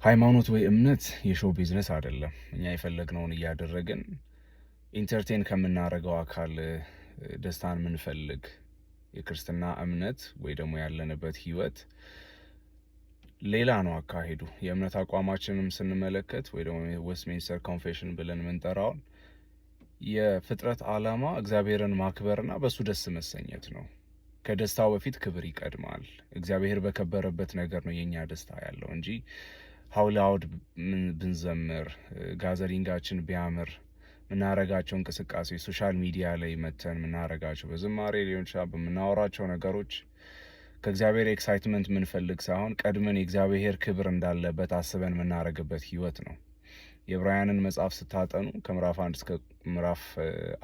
ሃይማኖት ወይ እምነት የሾው ቢዝነስ አይደለም። እኛ የፈለግነውን እያደረግን ኢንተርቴን ከምናደርገው አካል ደስታን ምንፈልግ የክርስትና እምነት ወይ ደግሞ ያለንበት ህይወት ሌላ ነው አካሄዱ። የእምነት አቋማችንም ስንመለከት ወይ ደግሞ ዌስትሚንስተር ኮንፌሽን ብለን የምንጠራውን የፍጥረት ዓላማ እግዚአብሔርን ማክበርና በሱ ደስ መሰኘት ነው። ከደስታው በፊት ክብር ይቀድማል። እግዚአብሔር በከበረበት ነገር ነው የኛ ደስታ ያለው እንጂ ሀውላውድ ብንዘምር ጋዘሪንጋችን ቢያምር ምናረጋቸው እንቅስቃሴ ሶሻል ሚዲያ ላይ መተን ምናረጋቸው በዝማሬ ሊሆን ይችላል በምናወራቸው ነገሮች ከእግዚአብሔር ኤክሳይትመንት ምንፈልግ ሳይሆን ቀድመን የእግዚአብሔር ክብር እንዳለበት አስበን ምናረግበት ህይወት ነው። የዕብራውያንን መጽሐፍ ስታጠኑ ከምዕራፍ 1 እስከ ምዕራፍ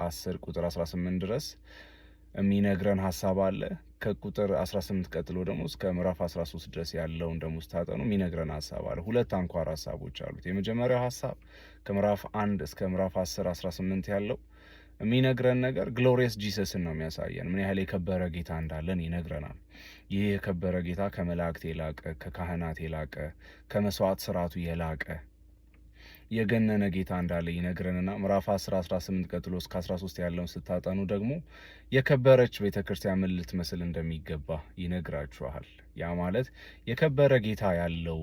10 ቁጥር 18 ድረስ የሚነግረን ሀሳብ አለ። ከቁጥር 18 ቀጥሎ ደግሞ እስከ ምዕራፍ 13 ድረስ ያለውን ደግሞ ስታጠኑ የሚነግረን ሀሳብ አለ። ሁለት አንኳር ሀሳቦች አሉት። የመጀመሪያው ሀሳብ ከምዕራፍ 1 እስከ ምዕራፍ 10 18 ያለው የሚነግረን ነገር ግሎሪየስ ጂሰስን ነው የሚያሳየን። ምን ያህል የከበረ ጌታ እንዳለን ይነግረናል። ይህ የከበረ ጌታ ከመላእክት የላቀ፣ ከካህናት የላቀ፣ ከመስዋዕት ስርዓቱ የላቀ የገነነ ጌታ እንዳለ ይነግረንና ምዕራፍ 10 18 ቀጥሎ እስከ 13 ያለውን ስታጠኑ ደግሞ የከበረች ቤተክርስቲያን ምን ልትመስል እንደሚገባ ይነግራችኋል። ያ ማለት የከበረ ጌታ ያለው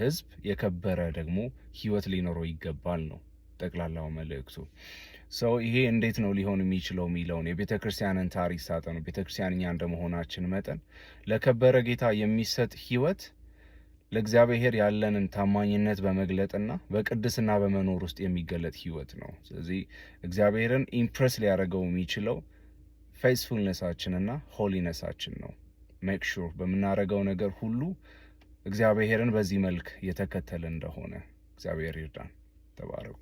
ህዝብ የከበረ ደግሞ ህይወት ሊኖረው ይገባል ነው ጠቅላላው መልእክቱ። ሰው ይሄ እንዴት ነው ሊሆን የሚችለው የሚለውን የቤተክርስቲያንን ታሪክ ስታጠኑ ቤተክርስቲያን እኛ እንደመሆናችን መጠን ለከበረ ጌታ የሚሰጥ ህይወት ለእግዚአብሔር ያለንን ታማኝነት በመግለጥና በቅድስና በመኖር ውስጥ የሚገለጥ ህይወት ነው። ስለዚህ እግዚአብሔርን ኢምፕረስ ሊያደርገው የሚችለው ፌስፉልነሳችንና ሆሊነሳችን ነው። ሜክ ሹር በምናደርገው ነገር ሁሉ እግዚአብሔርን በዚህ መልክ የተከተለ እንደሆነ እግዚአብሔር ይርዳን። ተባረኩ።